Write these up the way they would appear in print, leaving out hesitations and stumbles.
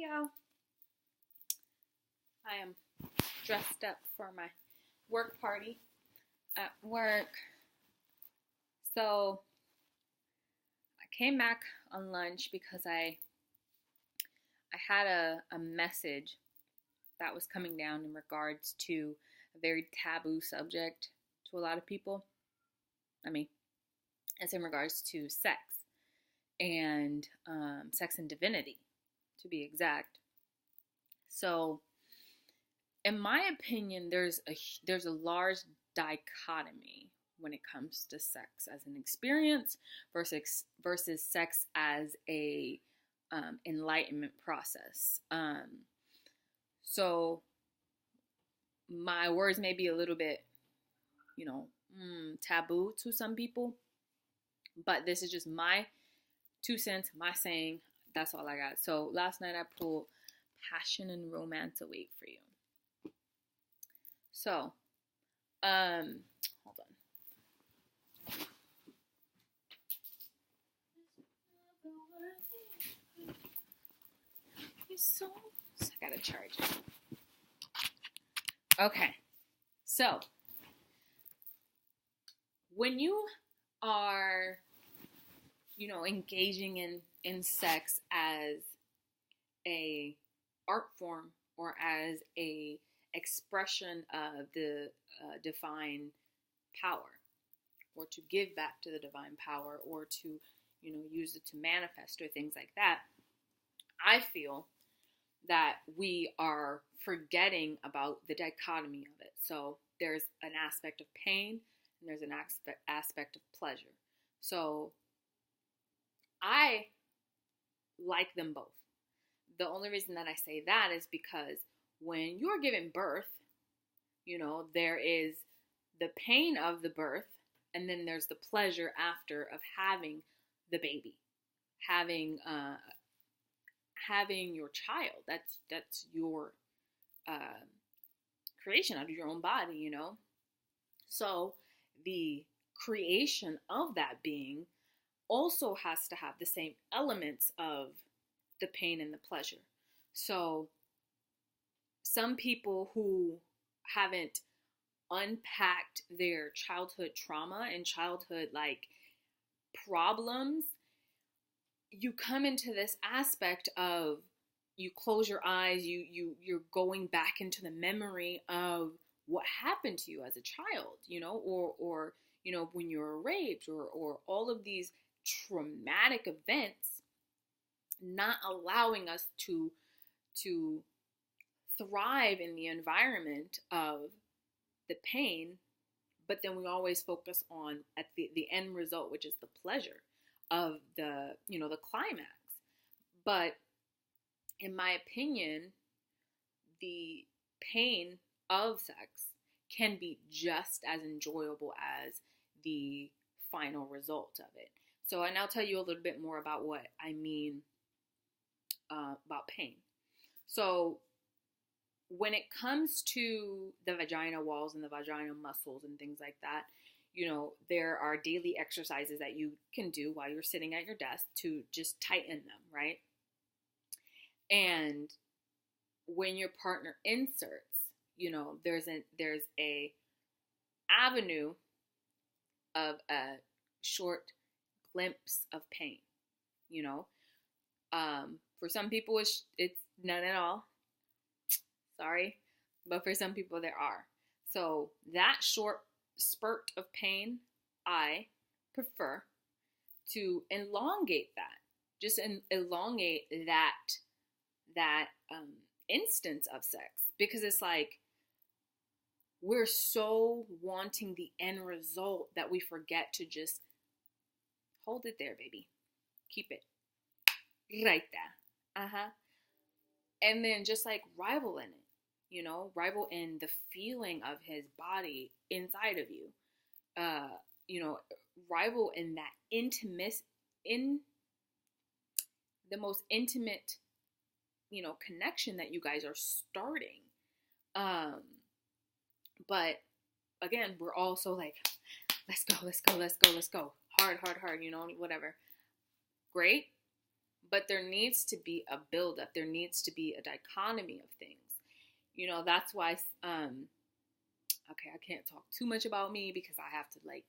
Yeah, I am dressed up for my work party at work. So I came back on lunch because I had a message that was coming down in regards to a very taboo subject to a lot of people. I mean, it's in regards to sex and divinity, to be exact. So, in my opinion, there's a large dichotomy when it comes to sex as an experience versus sex as a enlightenment process. So my words may be a little bit, you know, taboo to some people, but this is just my 2 cents, my saying. That's all I got. So last night I pulled Passion and Romance Await for you. So, hold on. I gotta charge it. Okay, so when you are, engaging in sex as a art form or as a expression of the divine power, or to give back to the divine power, or to use it to manifest or things like that, I feel that we are forgetting about the dichotomy of it. So there's an aspect of pain and there's an aspect of pleasure. So I like them both. The only reason that I say that is because when you're giving birth, there is the pain of the birth, and then there's the pleasure after of having the baby, having your child. That's your creation out of your own body, So the creation of that being also has to have the same elements of the pain and the pleasure. So some people who haven't unpacked their childhood trauma and childhood problems, you come into this aspect of, you close your eyes, you're going back into the memory of what happened to you as a child, or when you were raped, or all of these traumatic events, not allowing us to thrive in the environment of the pain, but then we always focus on at the end result, which is the pleasure of the climax. But in my opinion, the pain of sex can be just as enjoyable as the final result of it. So I now tell you a little bit more about what I mean about pain. So when it comes to the vagina walls and the vagina muscles and things like that, there are daily exercises that you can do while you're sitting at your desk to just tighten them, right? And when your partner inserts, there's a avenue of a short glimpse of pain, for some people it's none at all. Sorry, but for some people there are. So that short spurt of pain, I prefer to elongate that. Just elongate that instance of sex, because it's like we're so wanting the end result that we forget to just hold it there, baby. Keep it right there. And then just rival in it, rival in the feeling of his body inside of you. Rival in that in the most intimate, connection that you guys are starting. But again, we're all so let's go. Hard, whatever. Great. But there needs to be a buildup. There needs to be a dichotomy of things. That's why, okay, I can't talk too much about me because I have to like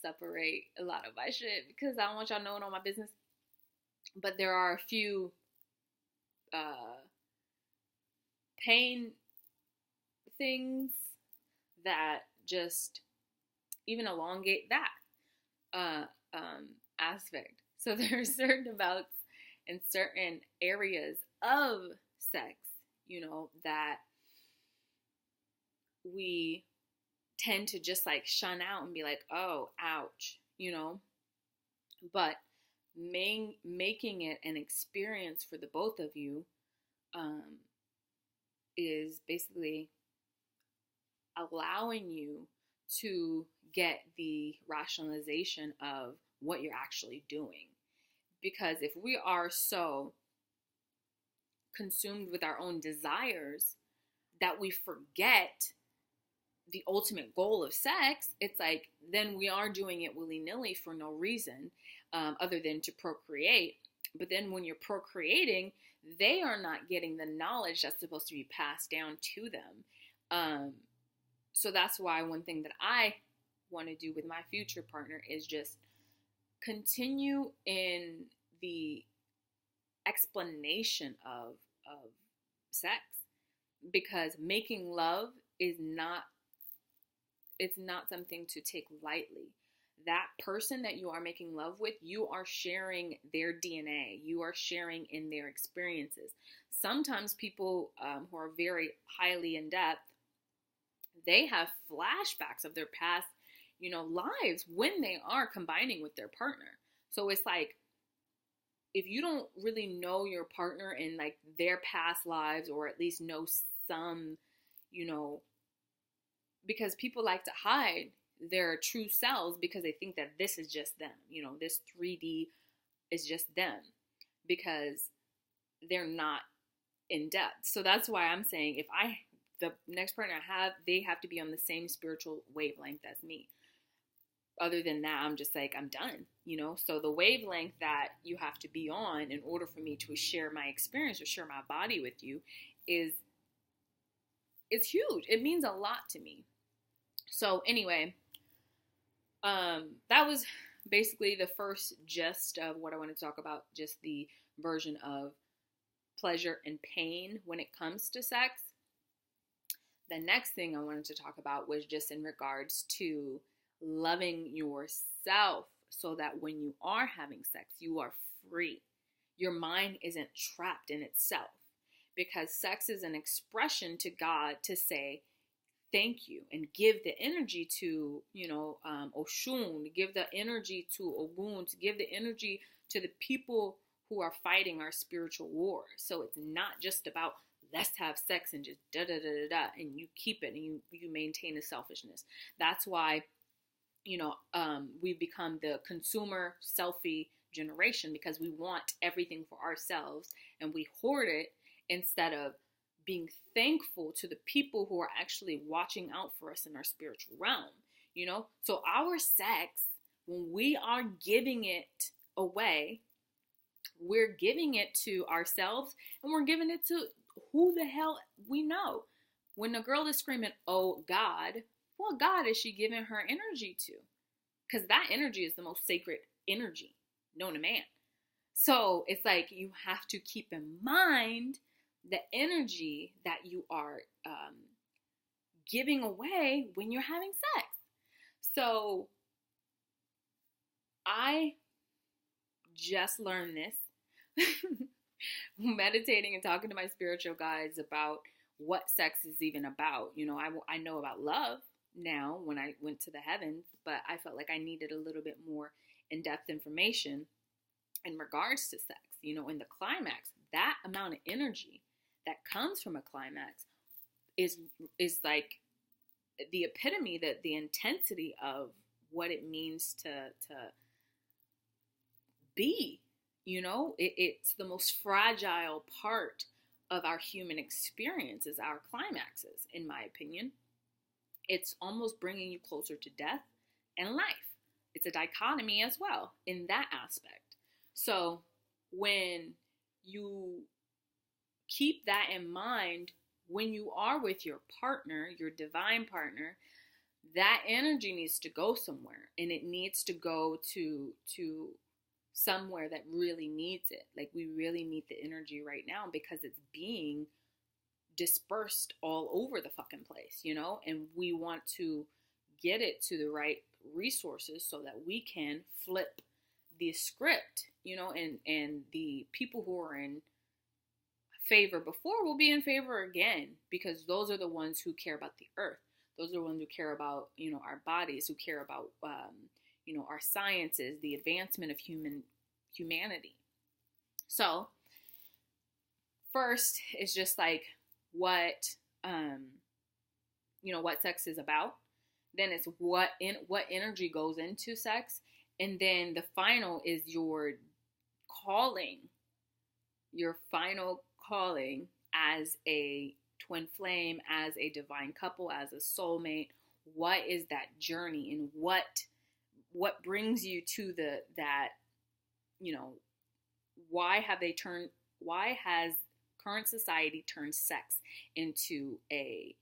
separate a lot of my shit because I don't want y'all knowing all my business. But there are a few pain things that just even elongate that aspect. So there are certain bouts in certain areas of sex, that we tend to just like shun out and be like, oh, ouch, but making it an experience for the both of you is basically allowing you to get the rationalization of what you're actually doing. Because if we are so consumed with our own desires that we forget the ultimate goal of sex, it's like then we are doing it willy-nilly for no reason other than to procreate. But then when you're procreating, they are not getting the knowledge that's supposed to be passed down to them. So that's why one thing that I want to do with my future partner is just continue in the explanation of sex, because making love is not something to take lightly. That person that you are making love with, you are sharing their DNA. You are sharing in their experiences. Sometimes people who are very highly in depth, they have flashbacks of their past, lives when they are combining with their partner. So it's like, if you don't really know your partner in like their past lives, or at least know some, because people like to hide their true selves because they think that this is just them, this 3D is just them, because they're not in depth. So that's why I'm saying the next partner I have, they have to be on the same spiritual wavelength as me. Other than that, I'm just like, I'm done, So the wavelength that you have to be on in order for me to share my experience or share my body with you it's huge. It means a lot to me. So anyway, that was basically the first gist of what I want to talk about, just the version of pleasure and pain when it comes to sex. The next thing I wanted to talk about was just in regards to loving yourself, so that when you are having sex, you are free. Your mind isn't trapped in itself, because sex is an expression to God to say thank you and give the energy to, Oshun, give the energy to Ogun, to give the energy to the people who are fighting our spiritual war. So it's not just about let's have sex and just da-da-da-da-da, and you keep it and you maintain the selfishness. That's why we've become the consumer selfie generation, because we want everything for ourselves and we hoard it instead of being thankful to the people who are actually watching out for us in our spiritual realm, So our sex, when we are giving it away, we're giving it to ourselves and we're giving it to who the hell we know. When the girl is screaming, oh God, what God is she giving her energy to? Because that energy is the most sacred energy known to man. So it's like you have to keep in mind the energy that you are giving away when you're having sex. So I just learned this meditating and talking to my spiritual guides about what sex is even about. I know about love now when I went to the heavens, but I felt like I needed a little bit more in-depth information in regards to sex. In the climax, that amount of energy that comes from a climax is like the epitome, that the intensity of what it means to be. It's the most fragile part of our human experience is our climaxes, in my opinion. It's almost bringing you closer to death and life. It's a dichotomy as well in that aspect. So when you keep that in mind, when you are with your partner, your divine partner, that energy needs to go somewhere, and it needs to go to somewhere that really needs it. Like, we really need the energy right now because it's being dispersed all over the fucking place, you know? And we want to get it to the right resources so that we can flip the script, you know, and the people who are in favor before will be in favor again, because those are the ones who care about the earth. Those are the ones who care about, you know, our bodies, who care about, you know, our sciences, the advancement of humanity. So first is just like what, you know, what sex is about. Then it's what energy goes into sex. And then the final is your calling, your final calling as a twin flame, as a divine couple, as a soulmate. What is that journey, and what brings you to that, you know, why has current society turned sex into a,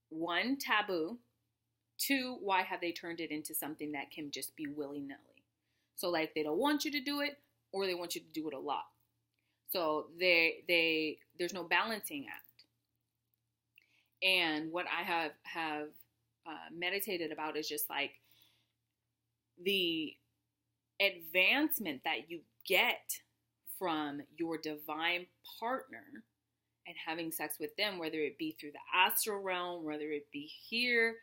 one, taboo, two, why have they turned it into something that can just be willy-nilly? So like, they don't want you to do it, or they want you to do it a lot. So there's no balancing act. And what I have meditated about is just like the advancement that you get from your divine partner and having sex with them, whether it be through the astral realm, whether it be here,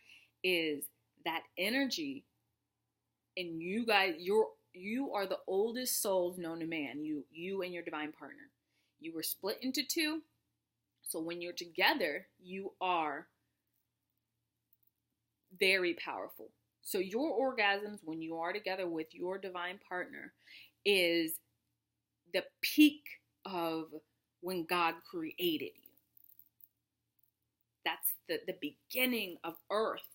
is that energy. And you guys, you are the oldest souls known to man. You and your divine partner. You were split into two. So when you're together, you are very powerful. So your orgasms when you are together with your divine partner is the peak of when God created you. That's the beginning of earth,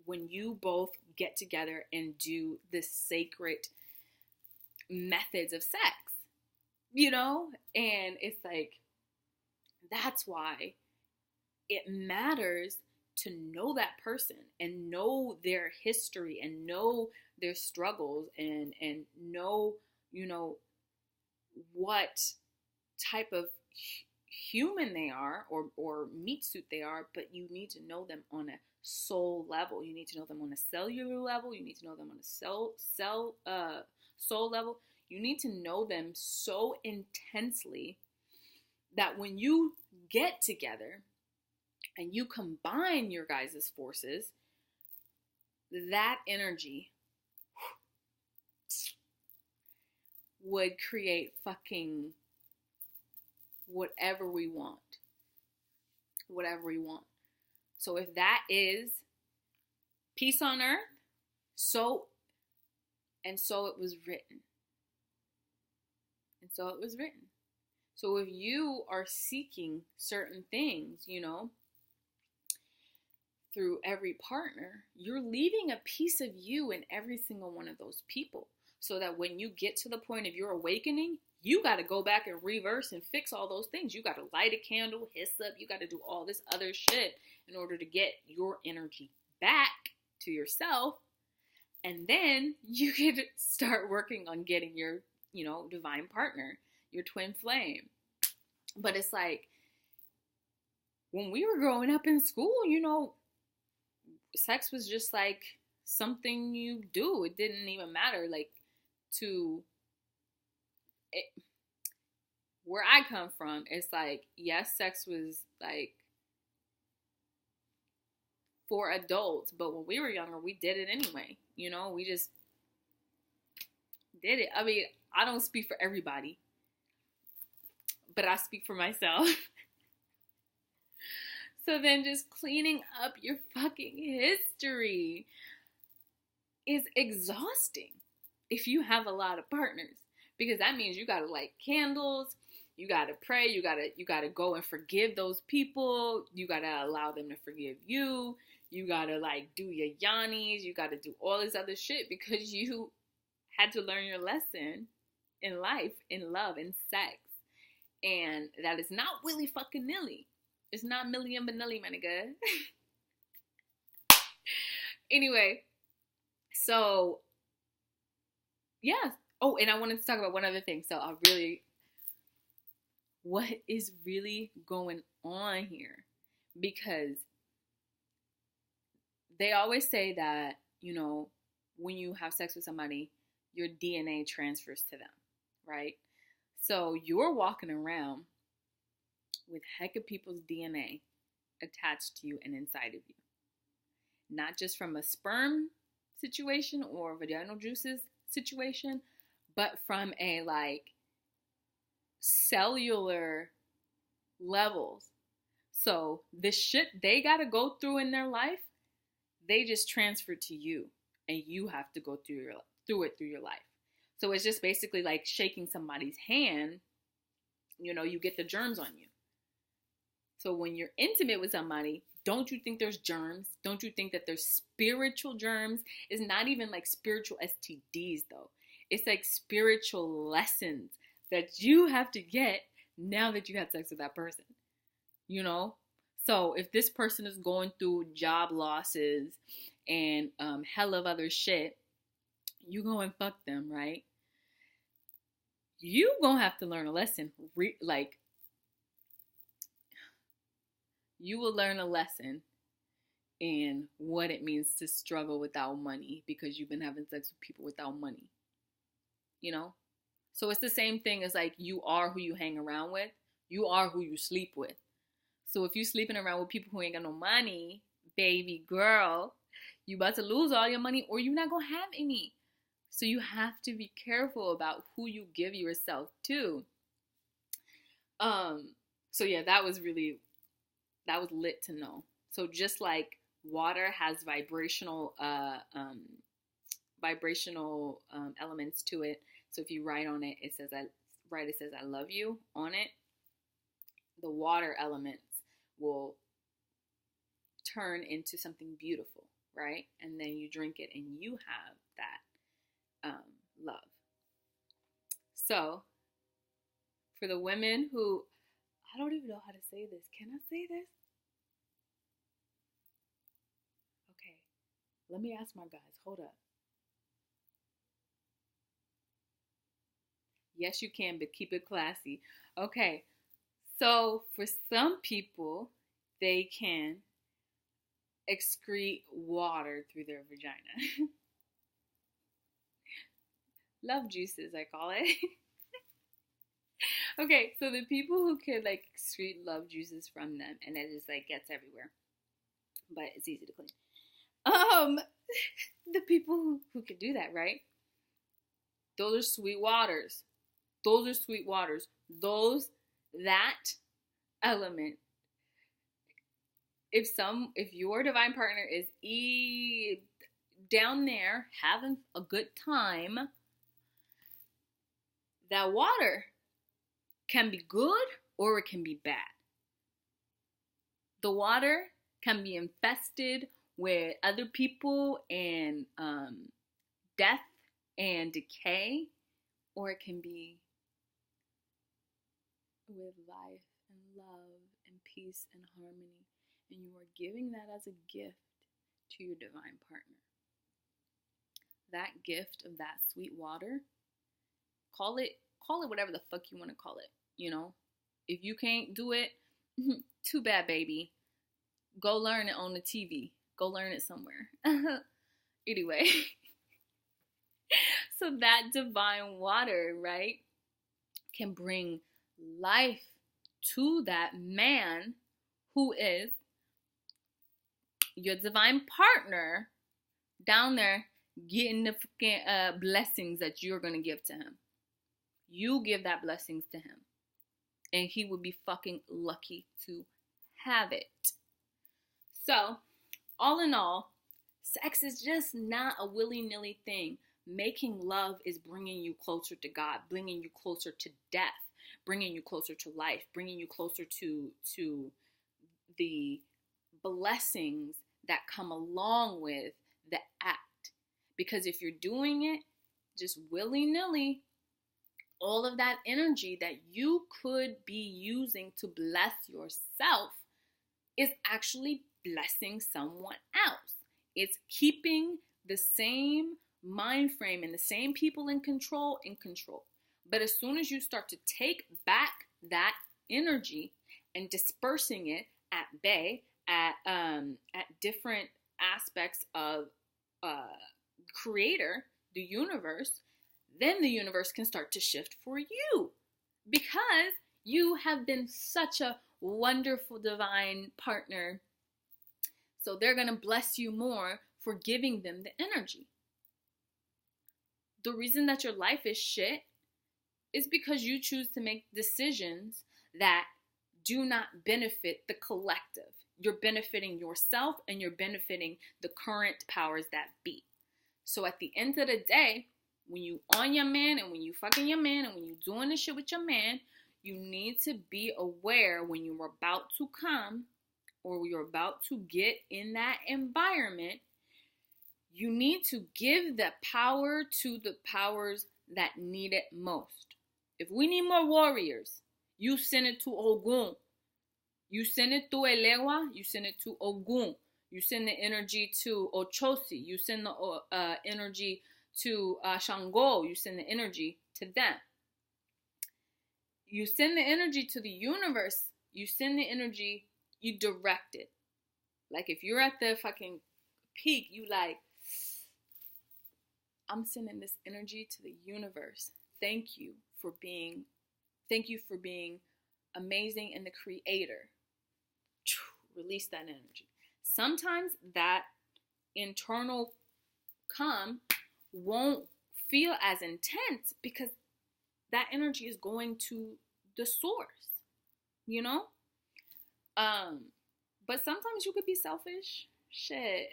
when you both get together and do the sacred methods of sex, you know? And it's like, that's why it matters to know that person and know their history and know their struggles and know, you know, what type of human they are or meat suit they are, but you need to know them on a soul level. You need to know them on a cellular level. You need to know them on a soul level. You need to know them so intensely that when you get together and you combine your guys' forces, that energy would create fucking whatever we want. Whatever we want. So if that is peace on earth, so it was written. And so it was written. So if you are seeking certain things, you know, through every partner, you're leaving a piece of you in every single one of those people. So that when you get to the point of your awakening, you got to go back and reverse and fix all those things. You got to light a candle, hiss up. You got to do all this other shit in order to get your energy back to yourself. And then you can start working on getting your, you know, divine partner, your twin flame. But it's like, when we were growing up in school, you know, sex was just like something you do. It didn't even matter, like, to it. Where I come from, it's like, yes, sex was like for adults, but when we were younger, we did it anyway. You know, we just did it. I mean, I don't speak for everybody, but I speak for myself. So then just cleaning up your fucking history is exhausting if you have a lot of partners, because that means you gotta light candles, you gotta pray, you gotta go and forgive those people, you gotta allow them to forgive you, you gotta like do your yanis, you gotta do all this other shit because you had to learn your lesson in life, in love, in sex. And that is not willy fucking nilly. It's not Millie and Vanilli, my nigga. Anyway, so yeah. Oh, and I wanted to talk about one other thing. So what is really going on here? Because they always say that, when you have sex with somebody, your DNA transfers to them, right? So you're walking around with heck of people's DNA attached to you and inside of you. Not just from a sperm situation or vaginal juices situation, but from a cellular levels. So the shit they gotta go through in their life, they just transfer to you, and you have to go through it through your life. So it's just basically like shaking somebody's hand. You get the germs on you. So when you're intimate with somebody, don't you think there's germs? Don't you think that there's spiritual germs? It's not even like spiritual STDs though. It's like spiritual lessons that you have to get now that you had sex with that person. So if this person is going through job losses and hell of other shit, you go and fuck them, right? You gonna have to learn a lesson. You will learn a lesson in what it means to struggle without money because you've been having sex with people without money. So it's the same thing as like you are who you hang around with. You are who you sleep with. So if you sleeping around with people who ain't got no money, baby girl, you about to lose all your money or you're not going to have any. So you have to be careful about who you give yourself to. So yeah, that was lit to know. So just like water has vibrational elements to it. So if you write on it, it says I love you on it. The water elements will turn into something beautiful, right? And then you drink it and you have that love. So for the women who, I don't even know how to say this. Can I say this? Okay, let me ask my guys. Hold up. Yes, you can, but keep it classy. Okay, so for some people, they can excrete water through their vagina. Love juices, I call it. Okay, so the people who can excrete love juices from them, and it just gets everywhere, but it's easy to clean. The people who can do that, right? Those are sweet waters. That element. If your divine partner is down there having a good time, that water can be good or it can be bad. The water can be infested with other people and death and decay, or it can be with life and love and peace and harmony, and you are giving that as a gift to your divine partner. That gift of that sweet water, call it whatever the fuck you want to call it. If you can't do it, too bad, baby. Go learn it on the TV. Go learn it somewhere. Anyway, so that divine water, right, can bring life to that man who is your divine partner down there getting the fucking blessings that you're going to give to him. You give that blessings to him. And he would be fucking lucky to have it. So, all in all, sex is just not a willy-nilly thing. Making love is bringing you closer to God, bringing you closer to death, bringing you closer to life, bringing you closer to the blessings that come along with the act. Because if you're doing it just willy-nilly, all of that energy that you could be using to bless yourself is actually blessing someone else. It's keeping the same mind frame and the same people in control. But as soon as you start to take back that energy and dispersing it at bay, at different aspects of creator, the universe, then the universe can start to shift for you, because you have been such a wonderful divine partner. So they're going to bless you more for giving them the energy. The reason that your life is shit is because you choose to make decisions that do not benefit the collective. You're benefiting yourself and you're benefiting the current powers that be. So at the end of the day, when you on your man and when you fucking your man and when you doing this shit with your man, you need to be aware when you're about to come or you're about to get in that environment, you need to give the power to the powers that need it most. If we need more warriors, you send it to Ogun. You send it to Elewa, you send it to Ogun. You send the energy to Ochosi. You send the energy to Shango. You send the energy to them. You send the energy to the universe. You send the energy, you direct it. Like if you're at the fucking peak, you like, I'm sending this energy to the universe. Thank you for being amazing and the creator. Release that energy. Sometimes that internal calm won't feel as intense because that energy is going to the source, you know? But sometimes you could be selfish. Shit.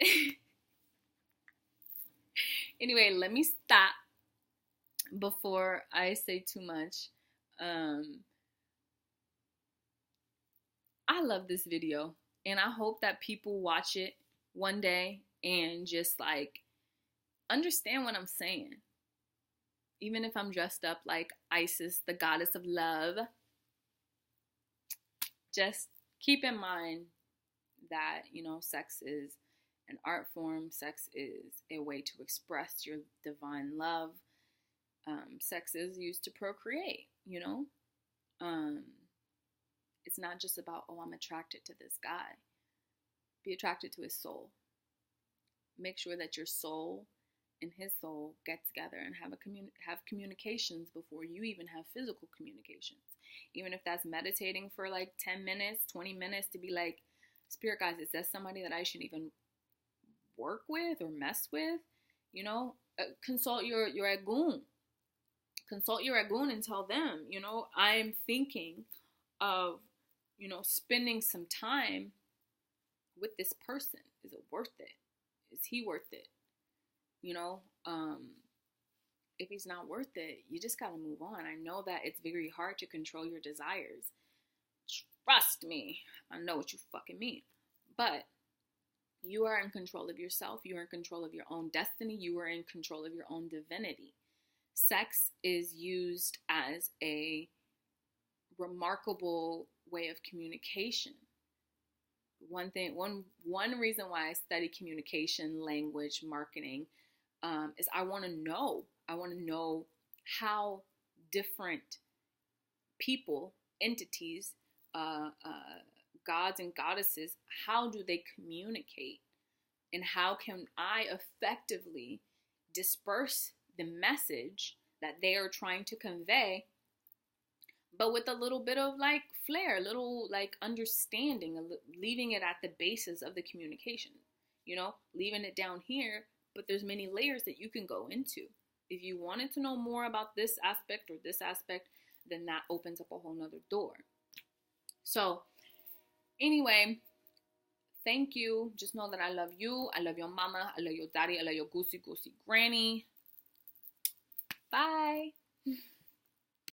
Anyway, let me stop before I say too much. I love this video and I hope that people watch it one day and just like understand what I'm saying. Even if I'm dressed up like Isis, the goddess of love, just keep in mind that, you know, sex is an art form. Sex is a way to express your divine love. Sex is used to procreate, you know. It's not just about, oh, I'm attracted to this guy. Be attracted to his soul. Make sure that your soul and his soul get together and have communications before you even have physical communications. Even if that's meditating for like 10 minutes, 20 minutes to be like, spirit guys, is that somebody that I should even work with or mess with? You know, consult your Agun. Consult your Agun and tell them, you know, I'm thinking of, you know, spending some time with this person. Is it worth it? Is he worth it? You know, if he's not worth it, you just got to move on. I know that it's very hard to control your desires. Trust me. I know what you fucking mean. But you are in control of yourself. You are in control of your own destiny. You are in control of your own divinity. Sex is used as a remarkable way of communication. One reason why I study communication, language, marketing, is I want to know how different people, entities, gods and goddesses, how do they communicate, and how can I effectively disperse the message that they are trying to convey, but with a little bit of like flair, a little like understanding, leaving it at the basis of the communication, you know, leaving it down here, but there's many layers that you can go into. If you wanted to know more about this aspect or this aspect, then that opens up a whole nother door. So anyway, thank you. Just know that I love you. I love your mama. I love your daddy. I love your goosey granny. Bye.